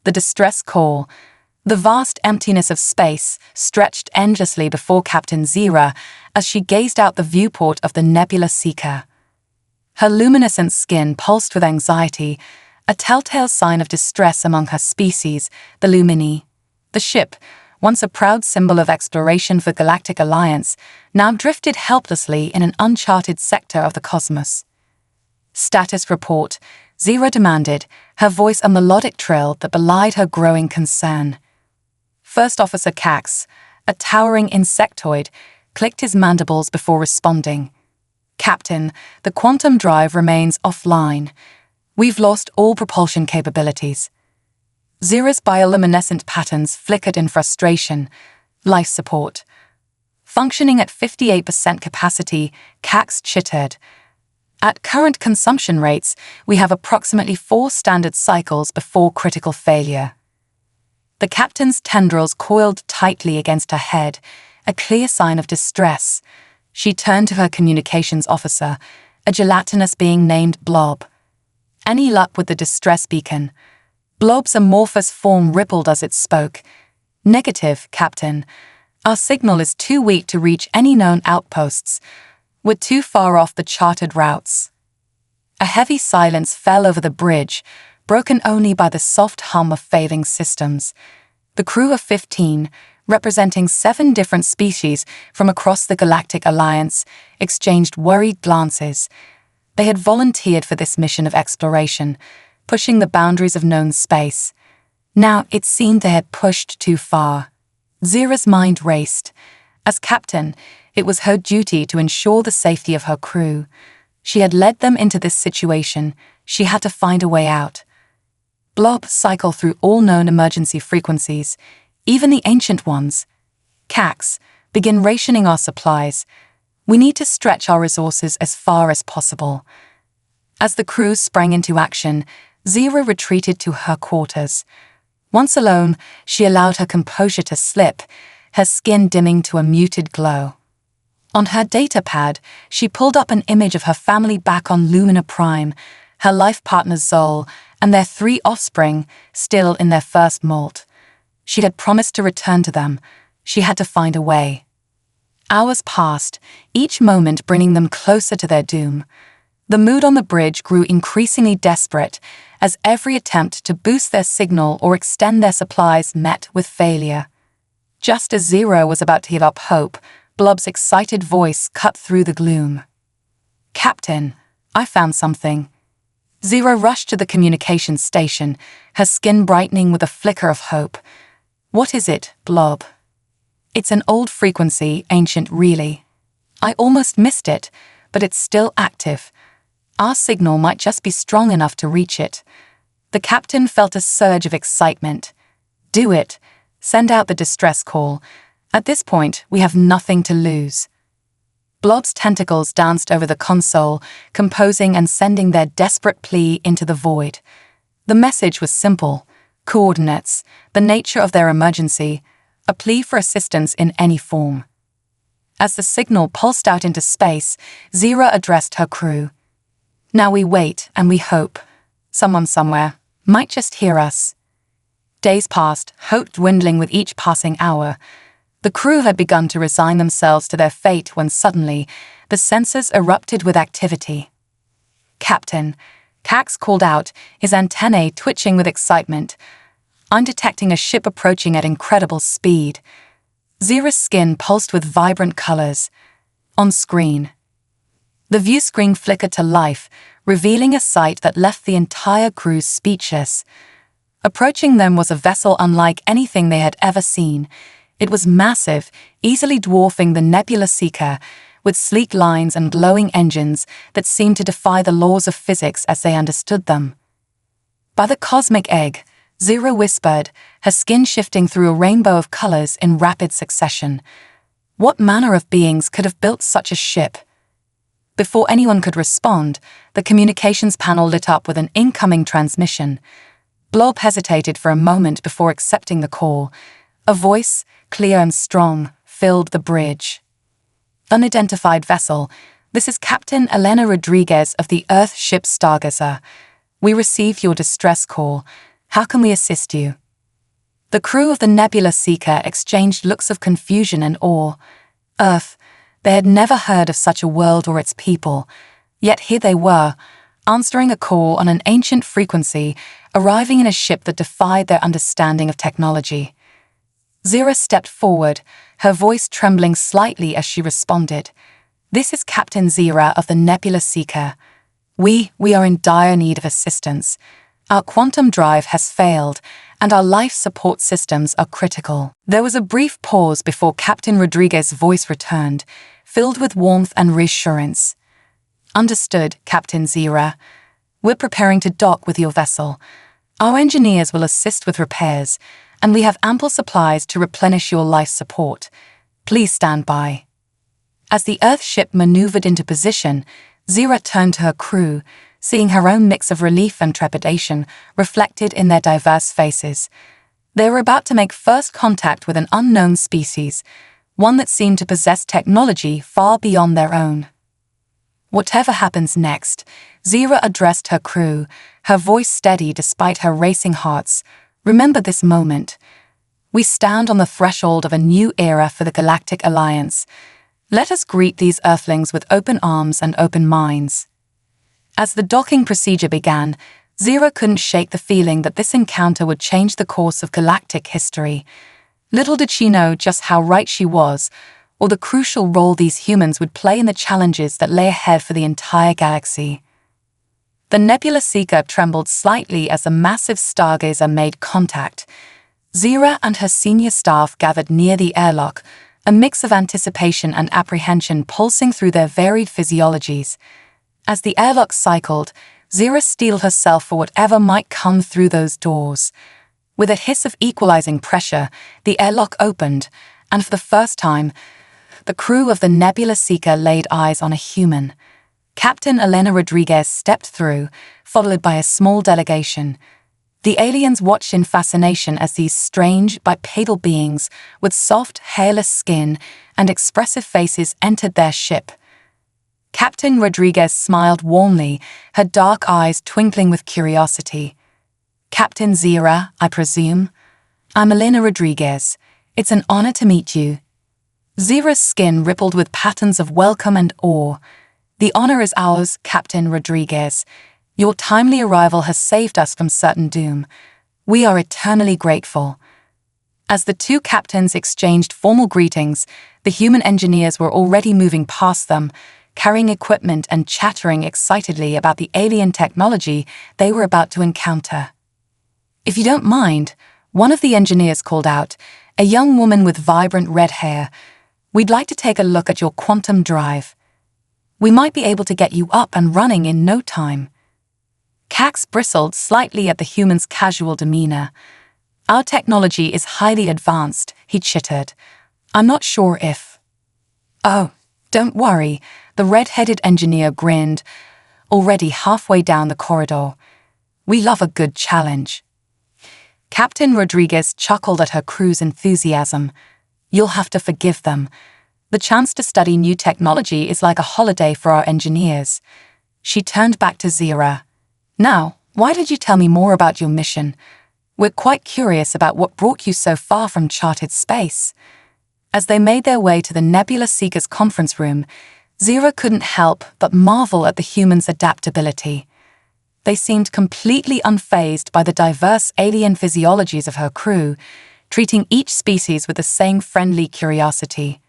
The distress call. The vast emptiness of space stretched endlessly before Captain Zira as she gazed out the viewport of the Nebula Seeker. Her luminescent skin pulsed with anxiety, a telltale sign of distress among her species, the Lumini. The ship, once a proud symbol of exploration for Galactic Alliance, now drifted helplessly in an uncharted sector of the cosmos. Status report, Zira demanded, her voice a melodic trill that belied her growing concern. First Officer Cax, a towering insectoid, clicked his mandibles before responding. Captain, the quantum drive remains offline. We've lost all propulsion capabilities. Zira's bioluminescent patterns flickered in frustration. Life support. Functioning at 58% capacity, Cax chittered. At current consumption rates, we have approximately 4 standard cycles before critical failure. The captain's tendrils coiled tightly against her head, a clear sign of distress. She turned to her communications officer, a gelatinous being named Blob. Any luck with the distress beacon? Blob's amorphous form rippled as it spoke. Negative, Captain. Our signal is too weak to reach any known outposts. We're too far off the charted routes. A heavy silence fell over the bridge, broken only by the soft hum of failing systems. The crew of 15, representing 7 different species from across the Galactic Alliance, exchanged worried glances. They had volunteered for this mission of exploration, pushing the boundaries of known space. Now it seemed they had pushed too far. Zira's mind raced. As captain, it was her duty to ensure the safety of her crew. She had led them into this situation. She had to find a way out. Blob cycled through all known emergency frequencies, even the ancient ones. Cax, begin rationing our supplies. We need to stretch our resources as far as possible. As the crew sprang into action, Zira retreated to her quarters. Once alone, she allowed her composure to slip, her skin dimming to a muted glow. On her datapad, she pulled up an image of her family back on Lumina Prime, her life partner Zol, and their 3 offspring, still in their first molt. She had promised to return to them. She had to find a way. Hours passed, each moment bringing them closer to their doom. The mood on the bridge grew increasingly desperate, as every attempt to boost their signal or extend their supplies met with failure. Just as Zira was about to give up hope, Blob's excited voice cut through the gloom. Captain, I found something. Zira rushed to the communications station, her skin brightening with a flicker of hope. What is it, Blob? It's an old frequency, ancient really. I almost missed it, but it's still active. Our signal might just be strong enough to reach it. The captain felt a surge of excitement. Do it. Send out the distress call. At this point, we have nothing to lose. Blob's tentacles danced over the console, composing and sending their desperate plea into the void. The message was simple. Coordinates, the nature of their emergency, a plea for assistance in any form. As the signal pulsed out into space, Zira addressed her crew. Now we wait and we hope. Someone somewhere might just hear us. Days passed, hope dwindling with each passing hour. The crew had begun to resign themselves to their fate when suddenly, the sensors erupted with activity. Captain, Cax called out, his antennae twitching with excitement. I'm detecting a ship approaching at incredible speed. Zira's skin pulsed with vibrant colors. On screen. The view screen flickered to life, revealing a sight that left the entire crew speechless. Approaching them was a vessel unlike anything they had ever seen. It was massive, easily dwarfing the Nebula Seeker, with sleek lines and glowing engines that seemed to defy the laws of physics as they understood them. By the cosmic egg, Zira whispered, her skin shifting through a rainbow of colors in rapid succession. What manner of beings could have built such a ship? Before anyone could respond, the communications panel lit up with an incoming transmission. Blob hesitated for a moment before accepting the call. A voice, clear and strong, filled the bridge. Unidentified vessel, this is Captain Elena Rodriguez of the Earth ship Stargazer. We received your distress call. How can we assist you? The crew of the Nebula Seeker exchanged looks of confusion and awe. Earth, they had never heard of such a world or its people, yet here they were, answering a call on an ancient frequency, arriving in a ship that defied their understanding of technology. Zira stepped forward, her voice trembling slightly as she responded. "This is Captain Zira of the Nebula Seeker. We are in dire need of assistance. Our quantum drive has failed, and our life support systems are critical." There was a brief pause before Captain Rodriguez's voice returned, filled with warmth and reassurance. "Understood, Captain Zira. We're preparing to dock with your vessel. Our engineers will assist with repairs, and we have ample supplies to replenish your life support. Please stand by." As the Earth ship maneuvered into position, Zira turned to her crew, seeing her own mix of relief and trepidation reflected in their diverse faces. They were about to make first contact with an unknown species, one that seemed to possess technology far beyond their own. Whatever happens next, Zira addressed her crew, her voice steady despite her racing hearts. "Remember this moment. We stand on the threshold of a new era for the Galactic Alliance. Let us greet these Earthlings with open arms and open minds." As the docking procedure began, Zira couldn't shake the feeling that this encounter would change the course of galactic history. Little did she know just how right she was, or the crucial role these humans would play in the challenges that lay ahead for the entire galaxy. The Nebula Seeker trembled slightly as the massive stargazer made contact. Zira and her senior staff gathered near the airlock, a mix of anticipation and apprehension pulsing through their varied physiologies. As the airlock cycled, Zira steeled herself for whatever might come through those doors. With a hiss of equalizing pressure, the airlock opened, and for the first time, the crew of the Nebula Seeker laid eyes on a human. Captain Elena Rodriguez stepped through, followed by a small delegation. The aliens watched in fascination as these strange, bipedal beings with soft, hairless skin and expressive faces entered their ship. Captain Rodriguez smiled warmly, her dark eyes twinkling with curiosity. "Captain Zira, I presume? I'm Elena Rodriguez. It's an honor to meet you." Zira's skin rippled with patterns of welcome and awe. "The honor is ours, Captain Rodriguez. Your timely arrival has saved us from certain doom. We are eternally grateful." As the two captains exchanged formal greetings, the human engineers were already moving past them, carrying equipment and chattering excitedly about the alien technology they were about to encounter. "If you don't mind," one of the engineers called out, a young woman with vibrant red hair, "we'd like to take a look at your quantum drive. We might be able to get you up and running in no time." Cax bristled slightly at the human's casual demeanor. "Our technology is highly advanced," he chittered. "I'm not sure if—" "Oh, don't worry," the red-headed engineer grinned, already halfway down the corridor. "We love a good challenge." Captain Rodriguez chuckled at her crew's enthusiasm. "You'll have to forgive them. The chance to study new technology is like a holiday for our engineers." She turned back to Zira. "Now, why did you tell me more about your mission? We're quite curious about what brought you so far from charted space." As they made their way to the Nebula Seeker's conference room, Zira couldn't help but marvel at the humans' adaptability. They seemed completely unfazed by the diverse alien physiologies of her crew, treating each species with the same friendly curiosity.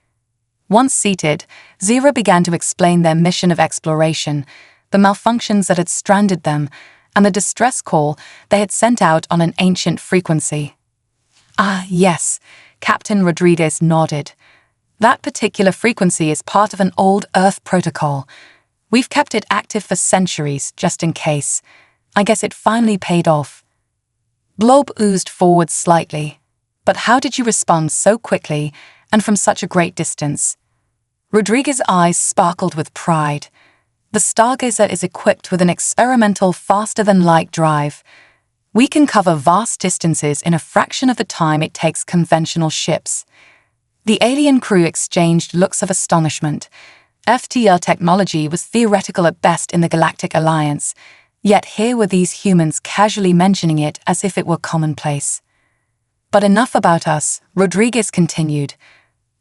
Once seated, Zira began to explain their mission of exploration, the malfunctions that had stranded them, and the distress call they had sent out on an ancient frequency. "Ah, yes," Captain Rodriguez nodded. "That particular frequency is part of an old Earth protocol. We've kept it active for centuries, just in case. I guess it finally paid off." Blob oozed forward slightly. "But how did you respond so quickly, and from such a great distance?" Rodriguez's eyes sparkled with pride. "The Stargazer is equipped with an experimental faster-than-light drive. We can cover vast distances in a fraction of the time it takes conventional ships." The alien crew exchanged looks of astonishment. FTL technology was theoretical at best in the Galactic Alliance, Yet here were these humans casually mentioning it as if it were commonplace. But enough about us, Rodriguez continued.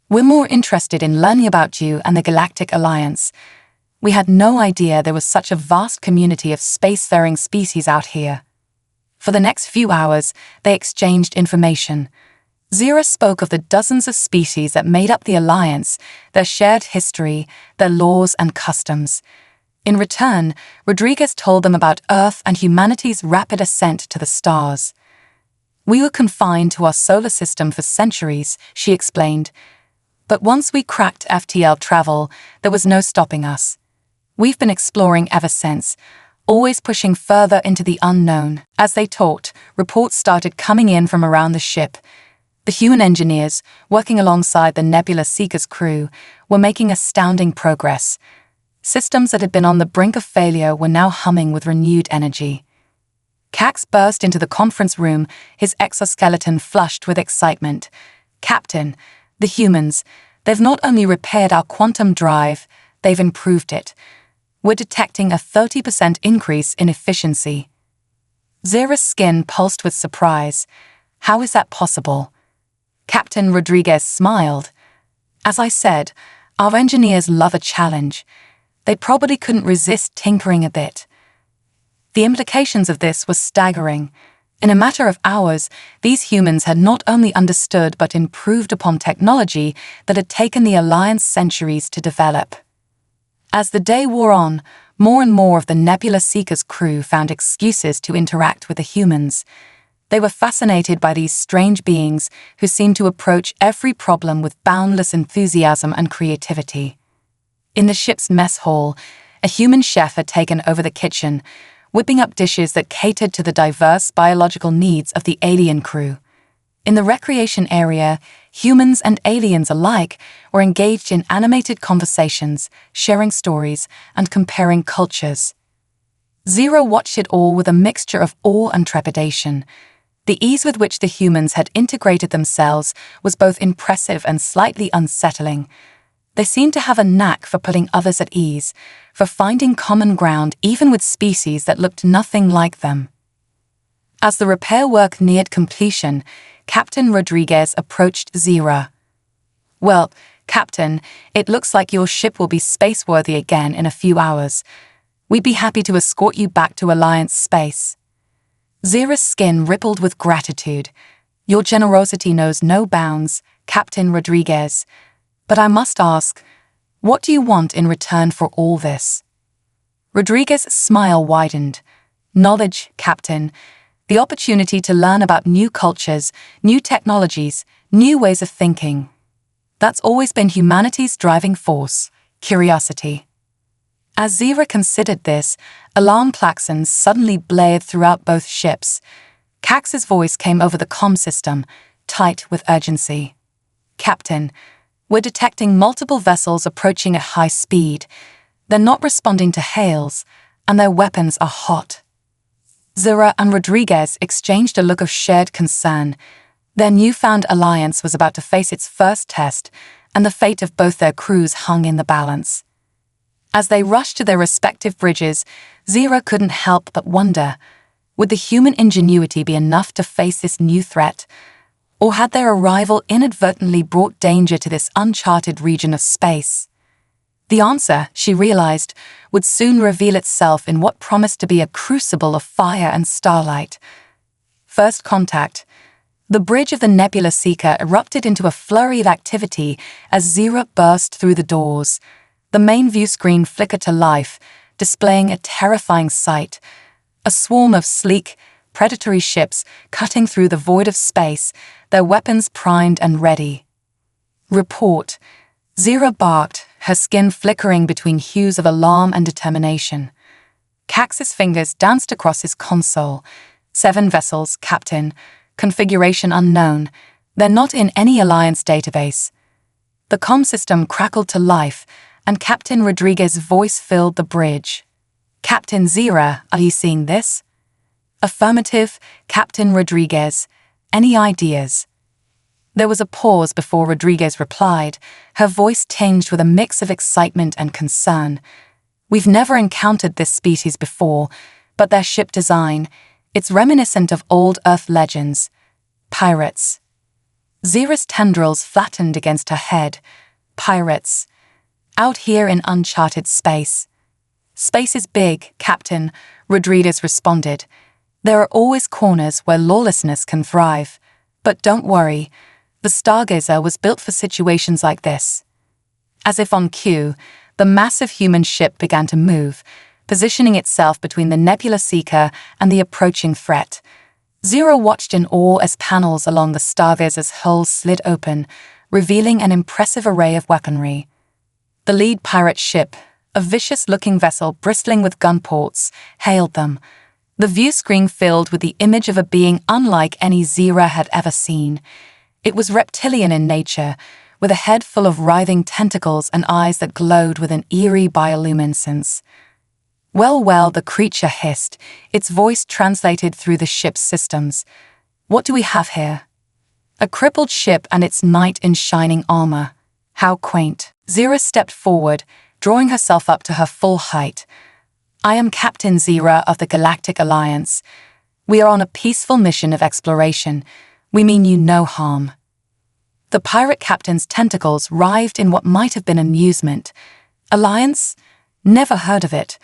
We're more interested in learning about you and the Galactic Alliance. We had no idea there was such a vast community of spacefaring species out here. For the next few hours, they exchanged information. Zira spoke of the dozens of species that made up the Alliance, their shared history, their laws and customs. In return, Rodriguez told them about Earth and humanity's rapid ascent to the stars. We were confined to our solar system for centuries, she explained. But once we cracked FTL travel, there was no stopping us. We've been exploring ever since, always pushing further into the unknown. As they talked, reports started coming in from around the ship. The human engineers, working alongside the Nebula Seeker's crew, were making astounding progress. Systems that had been on the brink of failure were now humming with renewed energy. Cax burst into the conference room, his exoskeleton flushed with excitement. Captain, the humans, they've not only repaired our quantum drive, they've improved it. We're detecting a 30% increase in efficiency. Zira's skin pulsed with surprise. How is that possible? Captain Rodriguez smiled. As I said, our engineers love a challenge. They probably couldn't resist tinkering a bit. The implications of this were staggering. In a matter of hours, these humans had not only understood but improved upon technology that had taken the Alliance centuries to develop. As the day wore on, more and more of the Nebula Seeker's crew found excuses to interact with the humans. They were fascinated by these strange beings who seemed to approach every problem with boundless enthusiasm and creativity. In the ship's mess hall, a human chef had taken over the kitchen, whipping up dishes that catered to the diverse biological needs of the alien crew. In the recreation area, humans and aliens alike were engaged in animated conversations, sharing stories, and comparing cultures. Zira watched it all with a mixture of awe and trepidation. The ease with which the humans had integrated themselves was both impressive and slightly unsettling. They seemed to have a knack for putting others at ease, for finding common ground even with species that looked nothing like them. As the repair work neared completion, Captain Rodriguez approached Zira. Well, Captain, it looks like your ship will be spaceworthy again in a few hours. We'd be happy to escort you back to Alliance space. Zira's skin rippled with gratitude. Your generosity knows no bounds, Captain Rodriguez. But I must ask, what do you want in return for all this? Rodriguez's smile widened. Knowledge, Captain. The opportunity to learn about new cultures, new technologies, new ways of thinking. That's always been humanity's driving force, curiosity. As Zira considered this, alarm klaxons suddenly blared throughout both ships. Cax's voice came over the comm system, tight with urgency. Captain, we're detecting multiple vessels approaching at high speed. They're not responding to hails, and their weapons are hot. Zira and Rodriguez exchanged a look of shared concern. Their newfound alliance was about to face its first test, and the fate of both their crews hung in the balance. As they rushed to their respective bridges, Zira couldn't help but wonder, would the human ingenuity be enough to face this new threat? Or had their arrival inadvertently brought danger to this uncharted region of space? The answer, she realized, would soon reveal itself in what promised to be a crucible of fire and starlight. First contact. The bridge of the Nebula Seeker erupted into a flurry of activity as Zira burst through the doors. The main view screen flickered to life, displaying a terrifying sight. A swarm of sleek, predatory ships cutting through the void of space, their weapons primed and ready. Report. Zira barked, her skin flickering between hues of alarm and determination. Cax's fingers danced across his console. 7 vessels, Captain. Configuration unknown. They're not in any Alliance database. The comm system crackled to life, and Captain Rodriguez's voice filled the bridge. Captain Zira, are you seeing this? Affirmative, Captain Rodriguez. Any ideas? There was a pause before Rodriguez replied, her voice tinged with a mix of excitement and concern. We've never encountered this species before, But their ship design, it's reminiscent of old Earth legends. Pirates. Zira's tendrils flattened against her head. Pirates. Out here in uncharted space. Space is big, Captain, Rodriguez responded. There are always corners where lawlessness can thrive. But don't worry, the Stargazer was built for situations like this. As if on cue, the massive human ship began to move, positioning itself between the Nebula Seeker and the approaching threat. Zira watched in awe as panels along the Stargazer's hull slid open, revealing an impressive array of weaponry. The lead pirate ship, a vicious-looking vessel bristling with gun ports, hailed them. The view screen filled with the image of a being unlike any Zira had ever seen. It was reptilian in nature, with a head full of writhing tentacles and eyes that glowed with an eerie bioluminescence. Well, the creature hissed, its voice translated through the ship's systems. What do we have here? A crippled ship and its knight in shining armor. How quaint. Zira stepped forward, drawing herself up to her full height. I am Captain Zira of the Galactic Alliance. We are on a peaceful mission of exploration. We mean you no harm. The pirate captain's tentacles writhed in what might have been amusement. Alliance? Never heard of it.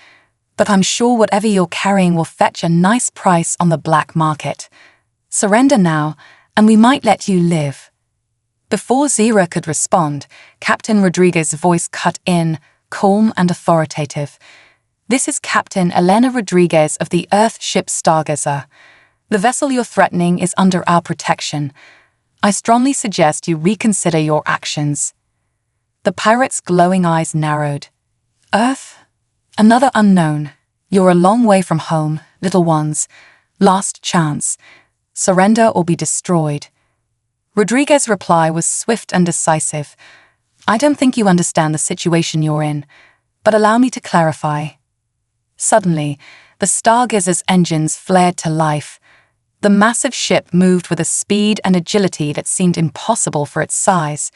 But I'm sure whatever you're carrying will fetch a nice price on the black market. Surrender now, and we might let you live. Before Zira could respond, Captain Rodriguez's voice cut in, calm and authoritative. This is Captain Elena Rodriguez of the Earth ship Stargazer. The vessel you're threatening is under our protection. I strongly suggest you reconsider your actions. The pirate's glowing eyes narrowed. Earth? Another unknown. You're a long way from home, little ones. Last chance. Surrender or be destroyed. Rodriguez's reply was swift and decisive. I don't think you understand the situation you're in, but allow me to clarify. Suddenly, the Stargazer's engines flared to life. The massive ship moved with a speed and agility that seemed impossible for its size.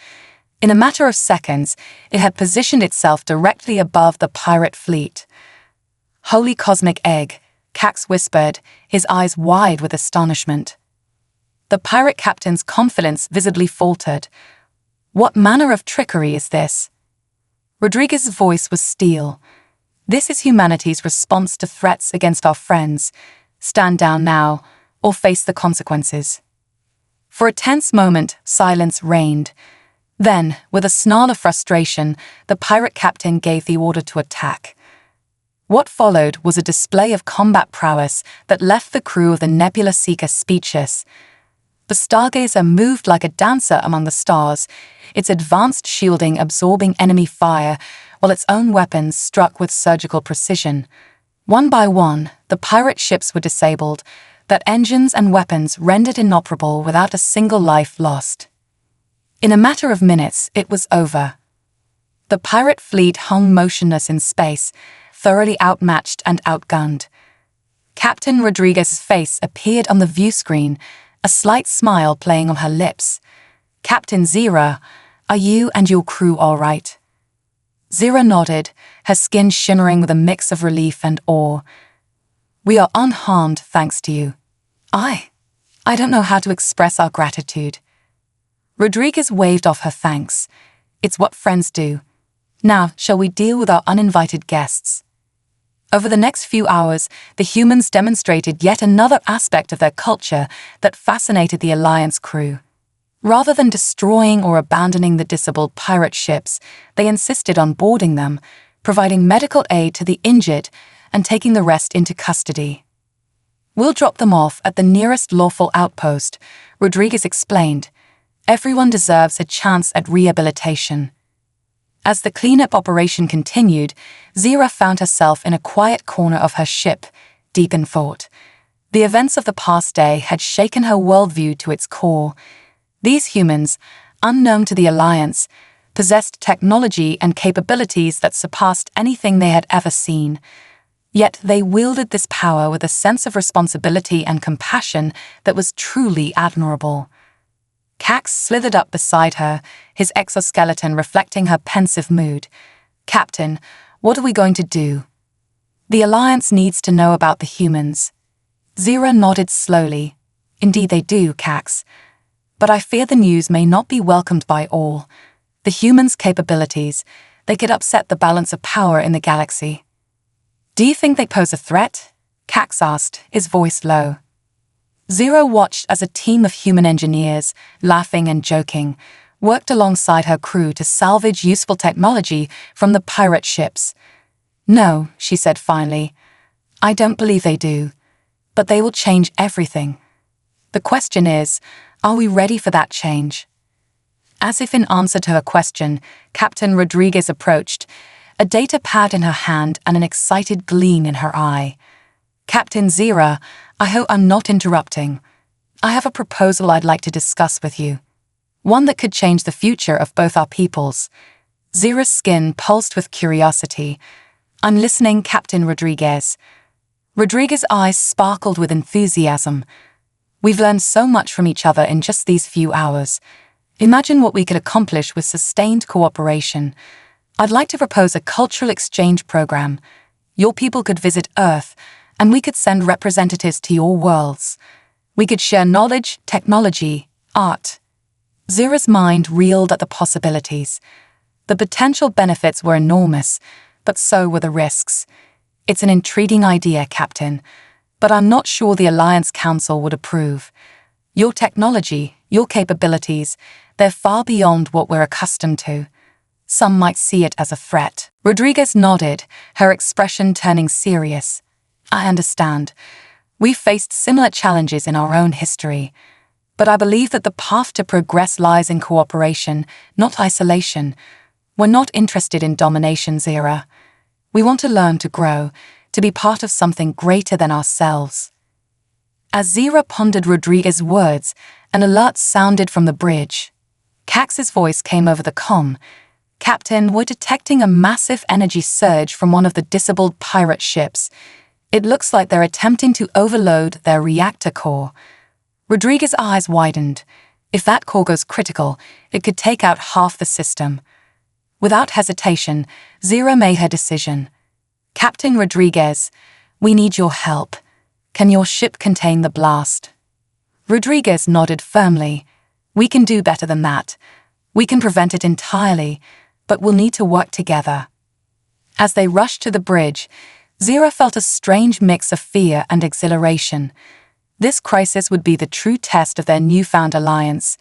In a matter of seconds, it had positioned itself directly above the pirate fleet. Holy cosmic egg, Cax whispered, his eyes wide with astonishment. The pirate captain's confidence visibly faltered. What manner of trickery is this? Rodriguez's voice was steel. This is humanity's response to threats against our friends. Stand down now, or face the consequences. For a tense moment, silence reigned. Then, with a snarl of frustration, the pirate captain gave the order to attack. What followed was a display of combat prowess that left the crew of the Nebula Seeker speechless. The Stargazer moved like a dancer among the stars, its advanced shielding absorbing enemy fire, while its own weapons struck with surgical precision. One by one, the pirate ships were disabled, their engines and weapons rendered inoperable without a single life lost. In a matter of minutes, it was over. The pirate fleet hung motionless in space, thoroughly outmatched and outgunned. Captain Rodriguez's face appeared on the view screen, a slight smile playing on her lips. Captain Zira, are you and your crew all right? Zira nodded, her skin shimmering with a mix of relief and awe. We are unharmed thanks to you. I don't know how to express our gratitude. Rodriguez waved off her thanks. It's what friends do. Now, shall we deal with our uninvited guests? Over the next few hours, the humans demonstrated yet another aspect of their culture that fascinated the Alliance crew. Rather than destroying or abandoning the disabled pirate ships, they insisted on boarding them, providing medical aid to the injured, and taking the rest into custody. We'll drop them off at the nearest lawful outpost, Rodriguez explained. Everyone deserves a chance at rehabilitation. As the cleanup operation continued, Zira found herself in a quiet corner of her ship, deep in thought. The events of the past day had shaken her worldview to its core. These humans, unknown to the Alliance, possessed technology and capabilities that surpassed anything they had ever seen. Yet they wielded this power with a sense of responsibility and compassion that was truly admirable. Cax slithered up beside her, his exoskeleton reflecting her pensive mood. Captain, what are we going to do? The Alliance needs to know about the humans. Zira nodded slowly. Indeed they do, Cax. But I fear the news may not be welcomed by all. The humans' capabilities, they could upset the balance of power in the galaxy. Do you think they pose a threat? Cax asked, his voice low. Zero watched as a team of human engineers, laughing and joking, worked alongside her crew to salvage useful technology from the pirate ships. No, she said finally. I don't believe they do. But they will change everything. The question is, are we ready for that change? As if in answer to her question, Captain Rodriguez approached, a data pad in her hand and an excited gleam in her eye. Captain Zira, I hope I'm not interrupting. I have a proposal I'd like to discuss with you. One that could change the future of both our peoples. Zira's skin pulsed with curiosity. I'm listening, Captain Rodriguez. Rodriguez's eyes sparkled with enthusiasm. We've learned so much from each other in just these few hours. Imagine what we could accomplish with sustained cooperation. I'd like to propose a cultural exchange program. Your people could visit Earth, and we could send representatives to your worlds. We could share knowledge, technology, art. Zira's mind reeled at the possibilities. The potential benefits were enormous, but so were the risks. It's an intriguing idea, Captain, but I'm not sure the Alliance Council would approve. Your technology, your capabilities, they're far beyond what we're accustomed to. Some might see it as a threat. Rodriguez nodded, her expression turning serious. I understand. We've faced similar challenges in our own history. But I believe that the path to progress lies in cooperation, not isolation. We're not interested in domination, Zira. We want to learn to grow, to be part of something greater than ourselves. As Zira pondered Rodriguez's words, an alert sounded from the bridge. Cax's voice came over the comm. Captain, we're detecting a massive energy surge from one of the disabled pirate ships. It looks like they're attempting to overload their reactor core. Rodriguez's eyes widened. If that core goes critical, it could take out half the system. Without hesitation, Zira made her decision. Captain Rodriguez, we need your help. Can your ship contain the blast? Rodriguez nodded firmly. We can do better than that. We can prevent it entirely, but we'll need to work together. As they rushed to the bridge, Zira felt a strange mix of fear and exhilaration. This crisis would be the true test of their newfound alliance,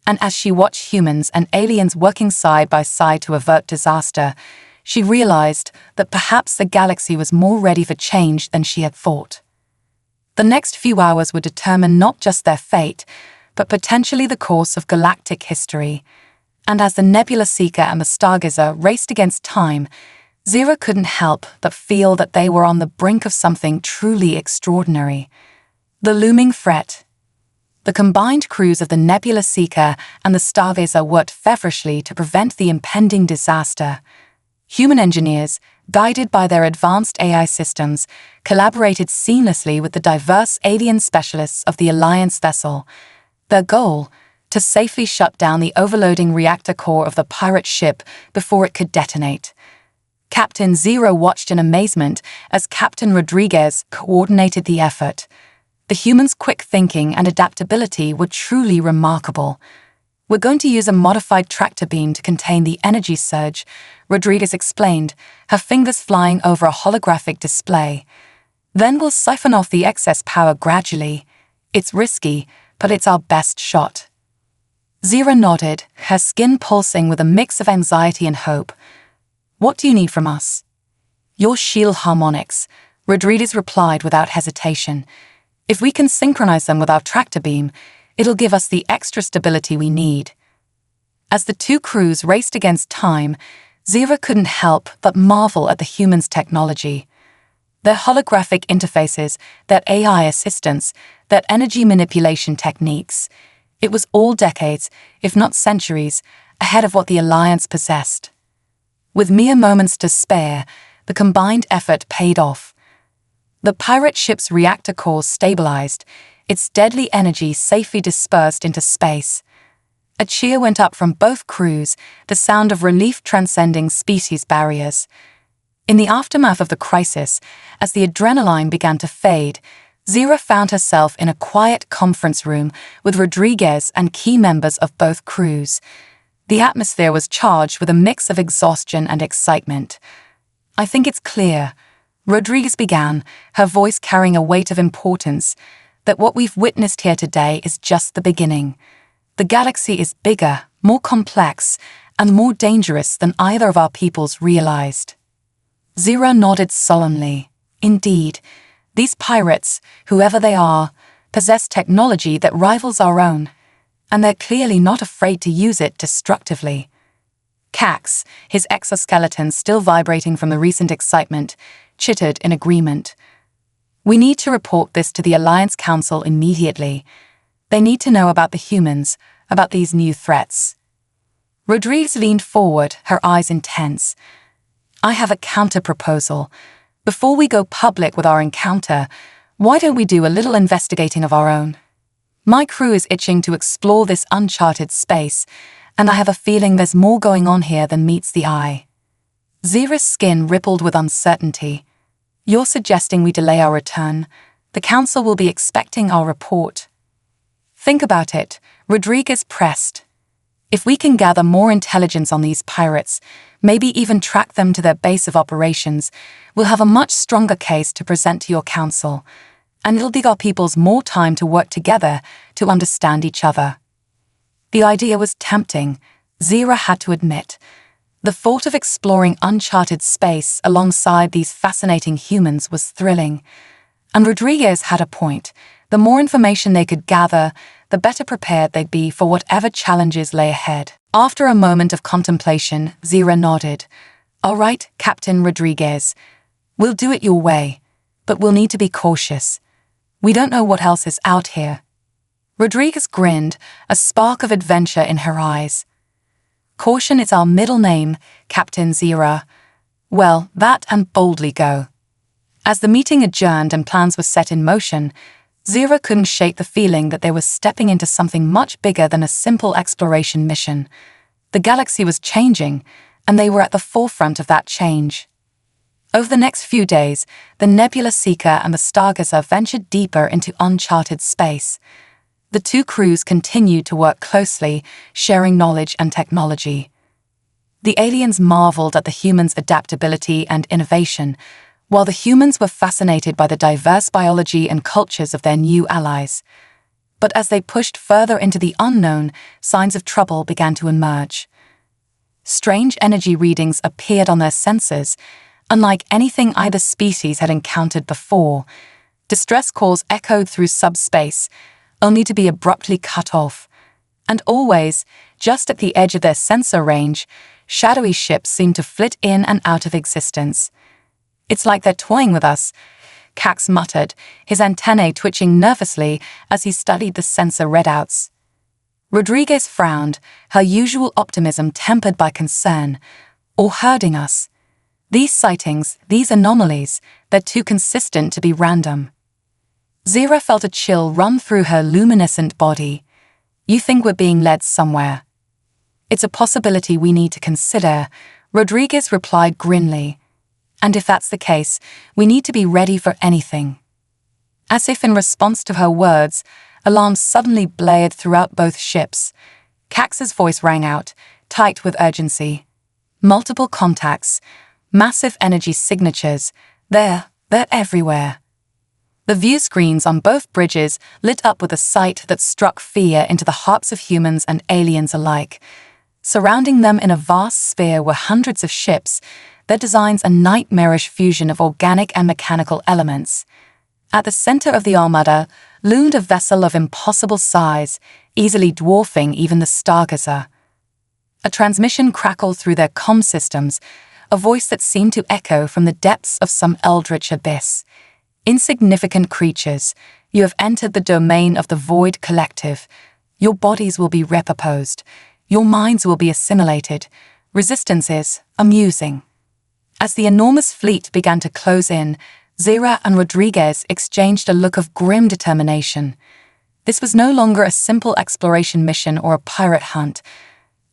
and as she watched humans and aliens working side by side to avert disaster, she realized that perhaps the galaxy was more ready for change than she had thought. The next few hours would determine not just their fate, but potentially the course of galactic history. And as the Nebula Seeker and the Stargazer raced against time, Zira couldn't help but feel that they were on the brink of something truly extraordinary. The looming threat. The combined crews of the Nebula Seeker and the Stargazer worked feverishly to prevent the impending disaster. Human engineers, guided by their advanced AI systems, collaborated seamlessly with the diverse alien specialists of the Alliance vessel. Their goal, to safely shut down the overloading reactor core of the pirate ship before it could detonate. Captain Zero watched in amazement as Captain Rodriguez coordinated the effort. The humans' quick thinking and adaptability were truly remarkable. We're going to use a modified tractor beam to contain the energy surge, Rodriguez explained, her fingers flying over a holographic display. Then we'll siphon off the excess power gradually. It's risky, but it's our best shot. Zira nodded, her skin pulsing with a mix of anxiety and hope. What do you need from us? Your shield harmonics, Rodriguez replied without hesitation. If we can synchronize them with our tractor beam, it'll give us the extra stability we need. As the two crews raced against time, Zira couldn't help but marvel at the humans' technology. Their holographic interfaces, their AI assistants, their energy manipulation techniques. It was all decades, if not centuries, ahead of what the Alliance possessed. With mere moments to spare, the combined effort paid off. The pirate ship's reactor core stabilized, its deadly energy safely dispersed into space. A cheer went up from both crews, the sound of relief transcending species barriers. In the aftermath of the crisis, as the adrenaline began to fade, Zira found herself in a quiet conference room with Rodriguez and key members of both crews. The atmosphere was charged with a mix of exhaustion and excitement. "I think it's clear," Rodriguez began, her voice carrying a weight of importance, "that what we've witnessed here today is just the beginning. The galaxy is bigger, more complex, and more dangerous than either of our peoples realized." Zira nodded solemnly. "Indeed, these pirates, whoever they are, possess technology that rivals our own, and they're clearly not afraid to use it destructively." Cax, his exoskeleton still vibrating from the recent excitement, chittered in agreement. "We need to report this to the Alliance Council immediately. They need to know about the humans, about these new threats." Rodriguez leaned forward, her eyes intense. "I have a counter-proposal. Before we go public with our encounter, why don't we do a little investigating of our own? My crew is itching to explore this uncharted space, and I have a feeling there's more going on here than meets the eye." Zira's skin rippled with uncertainty. "You're suggesting we delay our return? The Council will be expecting our report." "Think about it," Rodriguez pressed. "If we can gather more intelligence on these pirates, maybe even track them to their base of operations, we'll have a much stronger case to present to your council, and it'll give our peoples more time to work together to understand each other." The idea was tempting, Zira had to admit. The thought of exploring uncharted space alongside these fascinating humans was thrilling. And Rodriguez had a point. The more information they could gather, the better prepared they'd be for whatever challenges lay ahead. After a moment of contemplation, Zira nodded. "All right, Captain Rodriguez. We'll do it your way, but we'll need to be cautious. We don't know what else is out here." Rodriguez grinned, a spark of adventure in her eyes. "Caution is our middle name, Captain Zira. Well, that and boldly go." As the meeting adjourned and plans were set in motion, Zira couldn't shake the feeling that they were stepping into something much bigger than a simple exploration mission. The galaxy was changing, and they were at the forefront of that change. Over the next few days, the Nebula Seeker and the Stargazer ventured deeper into uncharted space. The two crews continued to work closely, sharing knowledge and technology. The aliens marveled at the humans' adaptability and innovation, while the humans were fascinated by the diverse biology and cultures of their new allies. But as they pushed further into the unknown, signs of trouble began to emerge. Strange energy readings appeared on their sensors, unlike anything either species had encountered before. Distress calls echoed through subspace, only to be abruptly cut off. And always, just at the edge of their sensor range, shadowy ships seemed to flit in and out of existence. "It's like they're toying with us," Cax muttered, his antennae twitching nervously as he studied the sensor readouts. Rodriguez frowned, her usual optimism tempered by concern. "Or herding us. These sightings, these anomalies, they're too consistent to be random." Zira felt a chill run through her luminescent body. "You think we're being led somewhere?" "It's a possibility we need to consider," Rodriguez replied grimly. "And if that's the case, we need to be ready for anything." As if in response to her words, alarms suddenly blared throughout both ships. Cax's voice rang out, tight with urgency. "Multiple contacts, massive energy signatures, they're everywhere." The view screens on both bridges lit up with a sight that struck fear into the hearts of humans and aliens alike. Surrounding them in a vast sphere were hundreds of ships, their designs a nightmarish fusion of organic and mechanical elements. At the center of the armada loomed a vessel of impossible size, easily dwarfing even the Stargazer. A transmission crackled through their comm systems, a voice that seemed to echo from the depths of some eldritch abyss. "Insignificant creatures, you have entered the domain of the Void Collective. Your bodies will be repurposed. Your minds will be assimilated. Resistance is amusing." As the enormous fleet began to close in, Zira and Rodriguez exchanged a look of grim determination. This was no longer a simple exploration mission or a pirate hunt.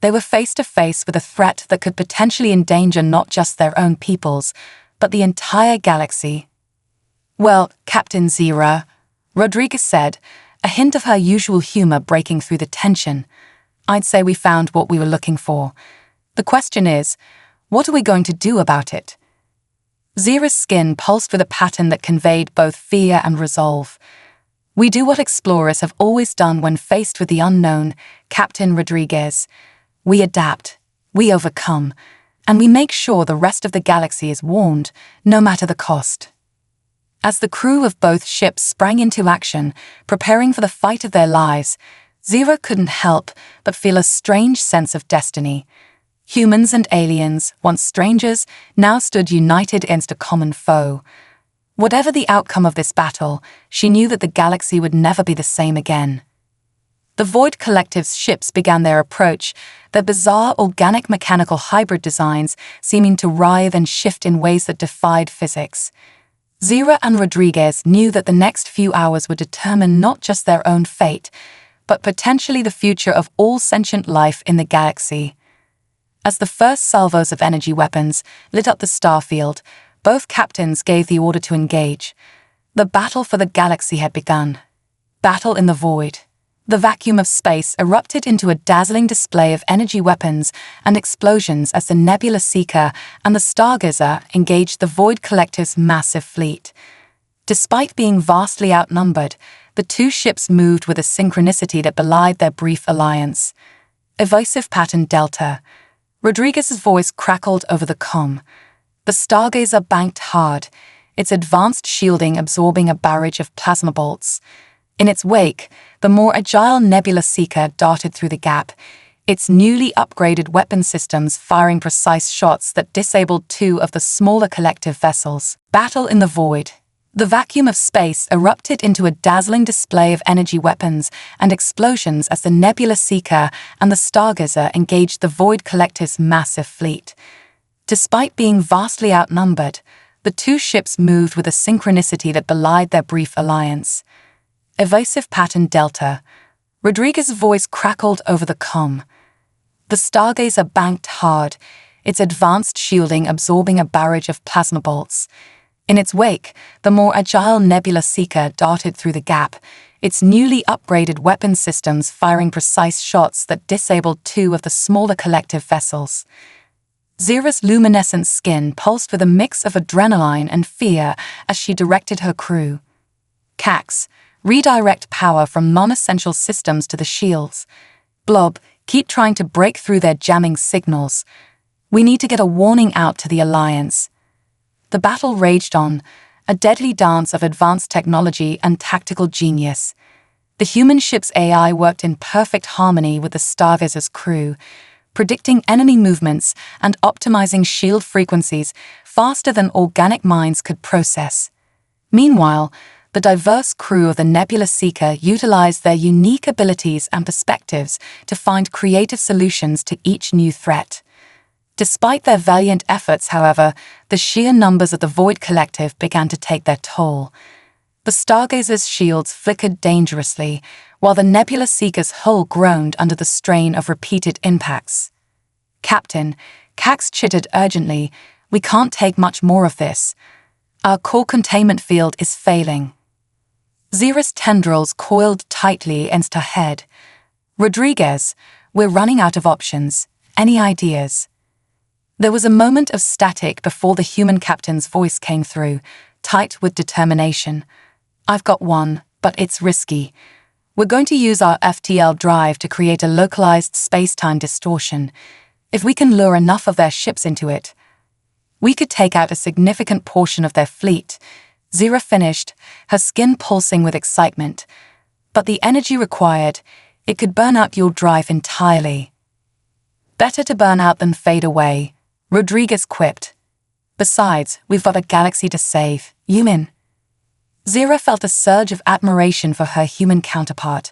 They were face to face with a threat that could potentially endanger not just their own peoples, but the entire galaxy. "Well, Captain Zira," Rodriguez said, a hint of her usual humor breaking through the tension, "I'd say we found what we were looking for. The question is, what are we going to do about it?" Zira's skin pulsed with a pattern that conveyed both fear and resolve. "We do what explorers have always done when faced with the unknown, Captain Rodriguez. We adapt, we overcome, and we make sure the rest of the galaxy is warned, no matter the cost." As the crew of both ships sprang into action, preparing for the fight of their lives, Zira couldn't help but feel a strange sense of destiny. Humans and aliens, once strangers, now stood united against a common foe. Whatever the outcome of this battle, she knew that the galaxy would never be the same again. The Void Collective's ships began their approach, their bizarre organic-mechanical hybrid designs seeming to writhe and shift in ways that defied physics. Zira and Rodriguez knew that the next few hours would determine not just their own fate, but potentially the future of all sentient life in the galaxy. As the first salvos of energy weapons lit up the starfield, both captains gave the order to engage. The battle for the galaxy had begun. Battle in the void. The vacuum of space erupted into a dazzling display of energy weapons and explosions as the Nebula Seeker and the Stargazer engaged the Void Collective's massive fleet. Despite being vastly outnumbered, the two ships moved with a synchronicity that belied their brief alliance. Evasive pattern Delta. Rodriguez's voice crackled over the comm. The Stargazer banked hard, its advanced shielding absorbing a barrage of plasma bolts. In its wake, the more agile Nebula Seeker darted through the gap, its newly upgraded weapon systems firing precise shots that disabled two of the smaller collective vessels. Battle in the void. The vacuum of space erupted into a dazzling display of energy weapons and explosions as the Nebula Seeker and the Stargazer engaged the Void Collective's massive fleet. Despite being vastly outnumbered, the two ships moved with a synchronicity that belied their brief alliance. Evasive pattern Delta. Rodriguez's voice crackled over the comm. The Stargazer banked hard, its advanced shielding absorbing a barrage of plasma bolts. In its wake, the more agile Nebula Seeker darted through the gap, its newly upgraded weapon systems firing precise shots that disabled two of the smaller collective vessels. Zira's luminescent skin pulsed with a mix of adrenaline and fear as she directed her crew. "Cax, redirect power from non-essential systems to the shields. Blob, keep trying to break through their jamming signals. We need to get a warning out to the Alliance." The battle raged on, a deadly dance of advanced technology and tactical genius. The human ship's AI worked in perfect harmony with the Stargazer's crew, predicting enemy movements and optimizing shield frequencies faster than organic minds could process. Meanwhile, the diverse crew of the Nebula Seeker utilized their unique abilities and perspectives to find creative solutions to each new threat. Despite their valiant efforts, however, the sheer numbers of the Void Collective began to take their toll. The Stargazer's shields flickered dangerously, while the Nebula Seeker's hull groaned under the strain of repeated impacts. "Captain," Cax chittered urgently, "we can't take much more of this. Our core containment field is failing." Zira's tendrils coiled tightly against her head. "Rodriguez, we're running out of options. Any ideas?" There was a moment of static before the human captain's voice came through, tight with determination. "I've got one, but it's risky. We're going to use our FTL drive to create a localized space-time distortion. If we can lure enough of their ships into it, we could take out a significant portion of their fleet." Zira finished, her skin pulsing with excitement. "But the energy required, it could burn out your drive entirely." "Better to burn out than fade away," Rodriguez quipped. "Besides, we've got a galaxy to save, Yumin." Zira felt a surge of admiration for her human counterpart.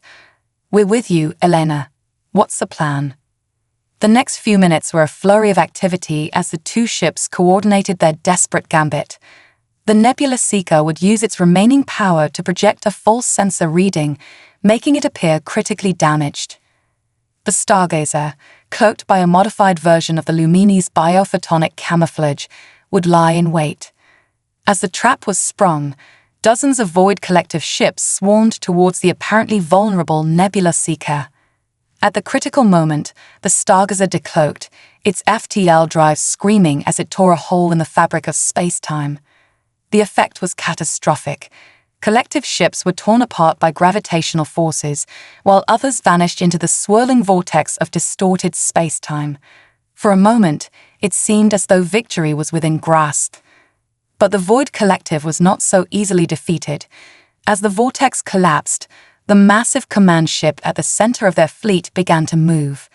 "We're with you, Elena. What's the plan?" The next few minutes were a flurry of activity as the two ships coordinated their desperate gambit. The Nebula Seeker would use its remaining power to project a false sensor reading, making it appear critically damaged. The Stargazer, cloaked by a modified version of the Lumini's biophotonic camouflage, would lie in wait. As the trap was sprung, dozens of Void Collective ships swarmed towards the apparently vulnerable Nebula Seeker. At the critical moment, the Stargazer decloaked, its FTL drive screaming as it tore a hole in the fabric of space-time. The effect was catastrophic. Collective ships were torn apart by gravitational forces, while others vanished into the swirling vortex of distorted space-time. For a moment, it seemed as though victory was within grasp. But the Void Collective was not so easily defeated. As the vortex collapsed, the massive command ship at the center of their fleet began to move.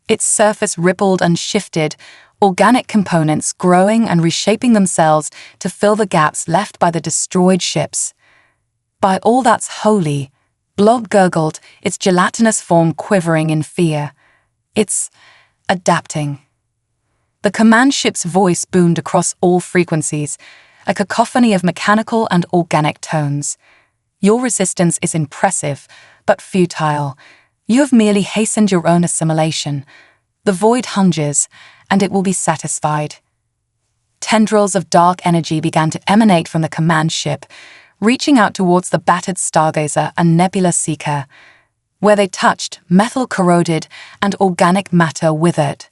Its surface rippled and shifted, organic components growing and reshaping themselves to fill the gaps left by the destroyed ships. "By all that's holy," Blob gurgled, its gelatinous form quivering in fear. "It's adapting." The command ship's voice boomed across all frequencies, a cacophony of mechanical and organic tones. "Your resistance is impressive, but futile. You have merely hastened your own assimilation. The void hunges, and it will be satisfied." Tendrils of dark energy began to emanate from the command ship, reaching out towards the battered Stargazer and Nebula Seeker. Where they touched, metal corroded and organic matter withered.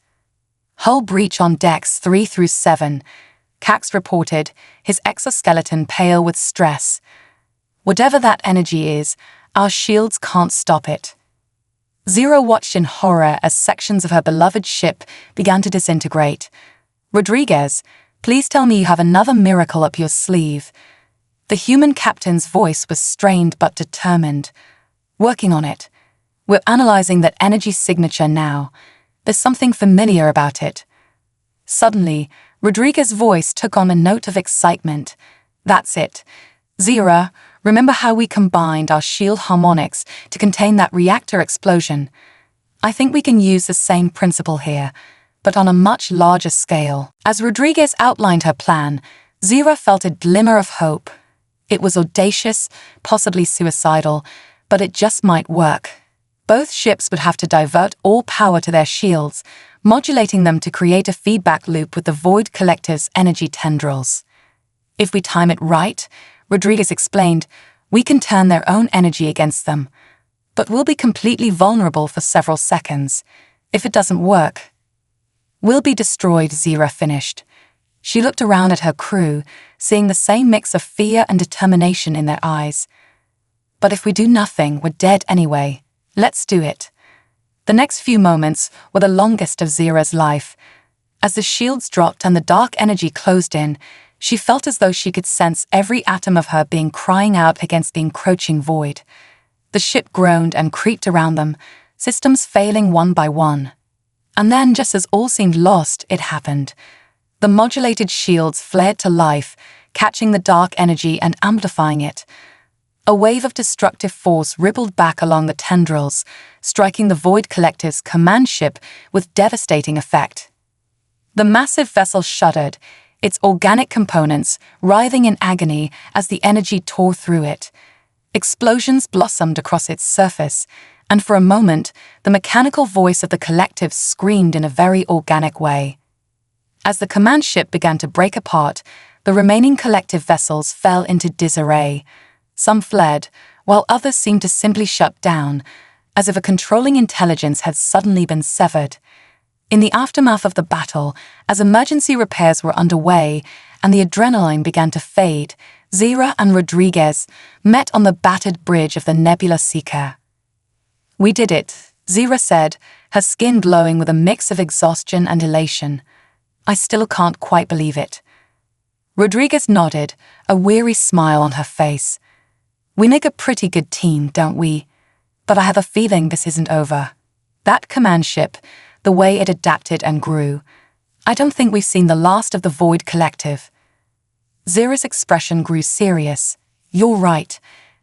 "Hull breach on decks 3 through 7, Cax reported, his exoskeleton pale with stress. "Whatever that energy is, our shields can't stop it." Zero watched in horror as sections of her beloved ship began to disintegrate. "Rodriguez, please tell me you have another miracle up your sleeve." The human captain's voice was strained but determined. "Working on it. We're analyzing that energy signature now. There's something familiar about it." Suddenly, Rodriguez's voice took on a note of excitement. "That's it. Zira, remember how we combined our shield harmonics to contain that reactor explosion? I think we can use the same principle here, but on a much larger scale." As Rodriguez outlined her plan, Zira felt a glimmer of hope. It was audacious, possibly suicidal, but it just might work. Both ships would have to divert all power to their shields, modulating them to create a feedback loop with the Void Collective's energy tendrils. "If we time it right," Rodriguez explained, "we can turn their own energy against them. But we'll be completely vulnerable for several seconds. If it doesn't work, we'll be destroyed," Zira finished. She looked around at her crew, seeing the same mix of fear and determination in their eyes. "But if we do nothing, we're dead anyway. Let's do it." The next few moments were the longest of Zira's life. As the shields dropped and the dark energy closed in, she felt as though she could sense every atom of her being crying out against the encroaching void. The ship groaned and creaked around them, systems failing one by one. And then, just as all seemed lost, it happened. The modulated shields flared to life, catching the dark energy and amplifying it. A wave of destructive force rippled back along the tendrils, striking the Void Collective's command ship with devastating effect. The massive vessel shuddered, its organic components writhing in agony as the energy tore through it. Explosions blossomed across its surface, and for a moment, the mechanical voice of the Collective screamed in a very organic way. As the command ship began to break apart, the remaining Collective vessels fell into disarray. Some fled, while others seemed to simply shut down, as if a controlling intelligence had suddenly been severed. In the aftermath of the battle, as emergency repairs were underway and the adrenaline began to fade, Zira and Rodriguez met on the battered bridge of the Nebula Seeker. "We did it," Zira said, her skin glowing with a mix of exhaustion and elation. "I still can't quite believe it." Rodriguez nodded, a weary smile on her face. "We make a pretty good team, don't we? But I have a feeling this isn't over. That command ship, the way it adapted and grew, I don't think we've seen the last of the Void Collective." Zira's expression grew serious. "You're right,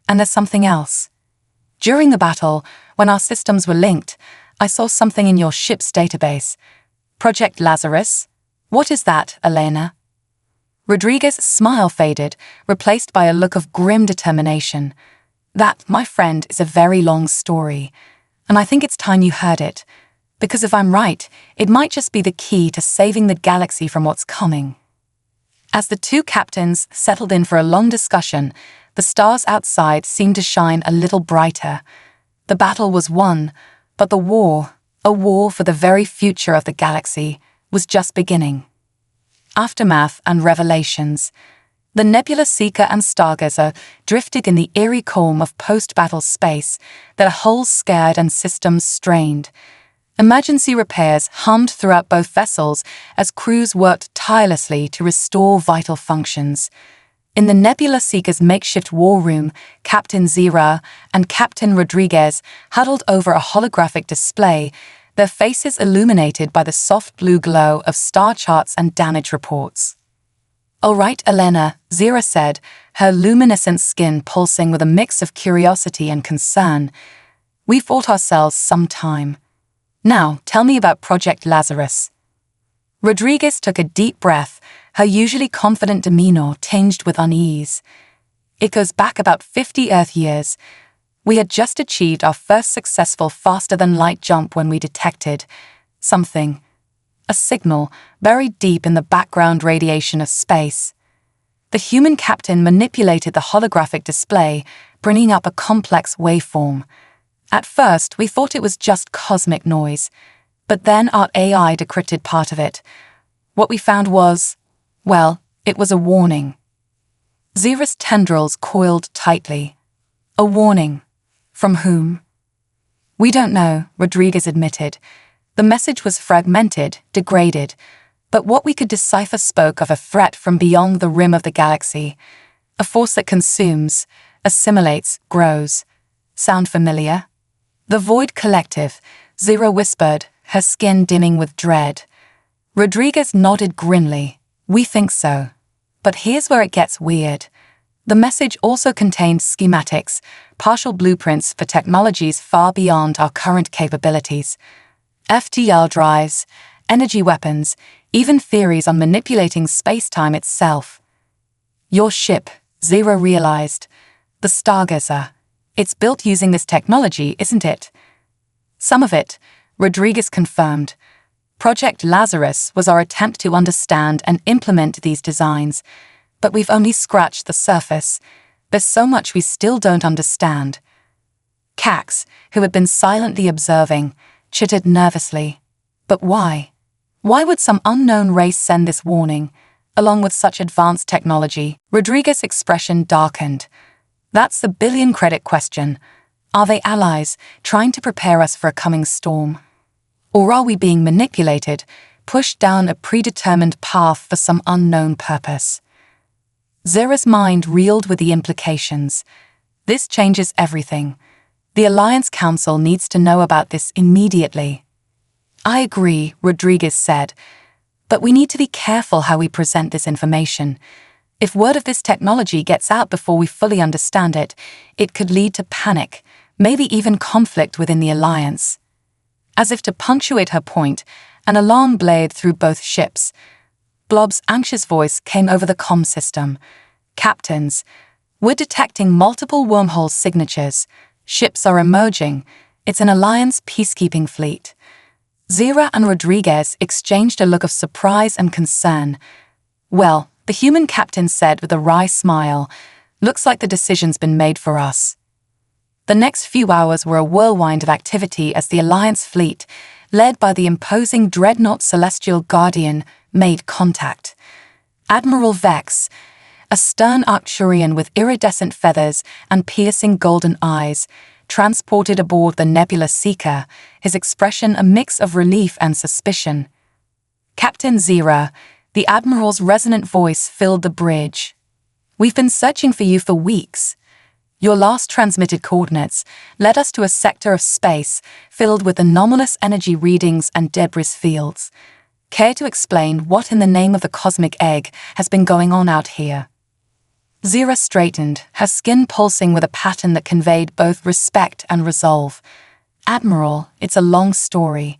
and there's something else. During the battle, when our systems were linked, I saw something in your ship's database. Project Lazarus? What is that, Elena?" Rodriguez's smile faded, replaced by a look of grim determination. "That, my friend, is a very long story, and I think it's time you heard it, because if I'm right, it might just be the key to saving the galaxy from what's coming." As the two captains settled in for a long discussion, the stars outside seemed to shine a little brighter. The battle was won, but the war, a war for the very future of the galaxy, was just beginning. Aftermath and revelations. The Nebula Seeker and Stargazer drifted in the eerie calm of post-battle space, their hulls scared and systems strained. Emergency repairs hummed throughout both vessels as crews worked tirelessly to restore vital functions. In the Nebula Seeker's makeshift war room, Captain Zira and Captain Rodriguez huddled over a holographic display, their faces illuminated by the soft blue glow of star charts and damage reports. "All right, Elena," Zira said, her luminescent skin pulsing with a mix of curiosity and concern. "We fought ourselves some time. Now, tell me about Project Lazarus." Rodriguez took a deep breath, her usually confident demeanor tinged with unease. "It goes back about 50 Earth years. We had just achieved our first successful faster-than-light jump when we detected something. A signal buried deep in the background radiation of space. The human captain manipulated the holographic display, bringing up a complex waveform. At first, we thought it was just cosmic noise, but then our AI decrypted part of it. What we found was, well, it was a warning." Zira's tendrils coiled tightly. "A warning? From whom?" "We don't know," Rodriguez admitted. The message was fragmented, degraded, but what we could decipher spoke of a threat from beyond the rim of the galaxy. A force that consumes, assimilates, grows. Sound familiar? "The Void Collective," Zira whispered, her skin dimming with dread. Rodriguez nodded grimly. "We think so. But here's where it gets weird. The message also contained schematics, partial blueprints for technologies far beyond our current capabilities. FTL drives, energy weapons, even theories on manipulating space-time itself." "Your ship," Zira realized. "The Stargazer. It's built using this technology, isn't it?" "Some of it," Rodriguez confirmed. "Project Lazarus was our attempt to understand and implement these designs, but we've only scratched the surface. There's so much we still don't understand." Cax, who had been silently observing, chittered nervously. "But why? Why would some unknown race send this warning, along with such advanced technology?" Rodriguez's expression darkened. "That's the billion-credit question. Are they allies, trying to prepare us for a coming storm? Or are we being manipulated, pushed down a predetermined path for some unknown purpose?" Zira's mind reeled with the implications. "This changes everything. The Alliance Council needs to know about this immediately." "I agree," Rodriguez said, "but we need to be careful how we present this information. If word of this technology gets out before we fully understand it, it could lead to panic, maybe even conflict within the Alliance." As if to punctuate her point, an alarm blared through both ships. Blob's anxious voice came over the comm system. "Captains, we're detecting multiple wormhole signatures. Ships are emerging. It's an Alliance peacekeeping fleet." Zira and Rodriguez exchanged a look of surprise and concern. "Well," the human captain said with a wry smile, "looks like the decision's been made for us." The next few hours were a whirlwind of activity as the Alliance fleet, led by the imposing dreadnought Celestial Guardian, made contact. Admiral Vex, a stern Arcturian with iridescent feathers and piercing golden eyes, transported aboard the Nebula Seeker, his expression a mix of relief and suspicion. "Captain Zira," the Admiral's resonant voice filled the bridge. "We've been searching for you for weeks. Your last transmitted coordinates led us to a sector of space filled with anomalous energy readings and debris fields. Care to explain what in the name of the cosmic egg has been going on out here?" Zira straightened, her skin pulsing with a pattern that conveyed both respect and resolve. "Admiral, it's a long story.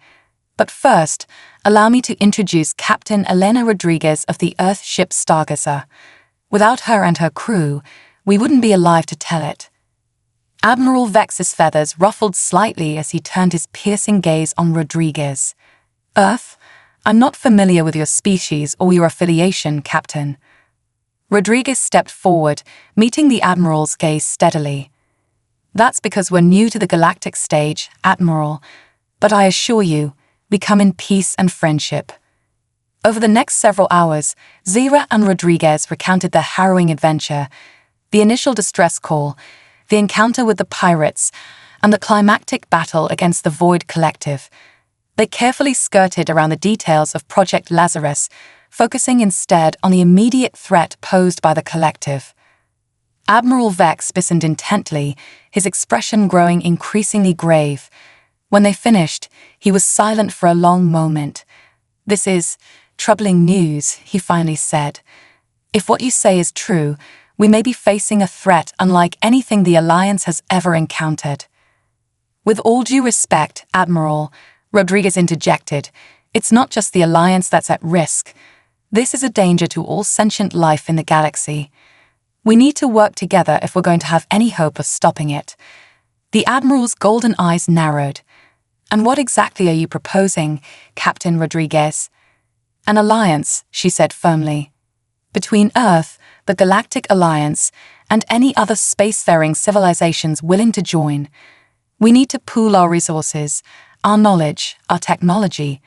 But first, allow me to introduce Captain Elena Rodriguez of the Earth ship Stargazer. Without her and her crew, we wouldn't be alive to tell it." Admiral Vex's feathers ruffled slightly as he turned his piercing gaze on Rodriguez. "Earth? I'm not familiar with your species or your affiliation, Captain. Rodriguez stepped forward, meeting the Admiral's gaze steadily. "That's because we're new to the galactic stage, Admiral, but I assure you, we come in peace and friendship." Over the next several hours, Zira and Rodriguez recounted their harrowing adventure, the initial distress call, the encounter with the pirates, and the climactic battle against the Void Collective. They carefully skirted around the details of Project Lazarus, focusing instead on the immediate threat posed by the collective. Admiral Vex listened intently, his expression growing increasingly grave. When they finished, he was silent for a long moment. "This is troubling news," he finally said. "If what you say is true, we may be facing a threat unlike anything the Alliance has ever encountered." "With all due respect, Admiral," Rodriguez interjected, "it's not just the Alliance that's at risk. This is a danger to all sentient life in the galaxy. We need to work together if we're going to have any hope of stopping it." The Admiral's golden eyes narrowed. "And what exactly are you proposing, Captain Rodriguez?" "An alliance," she said firmly. "Between Earth, the Galactic Alliance, and any other spacefaring civilizations willing to join. We need to pool our resources, our knowledge, our technology.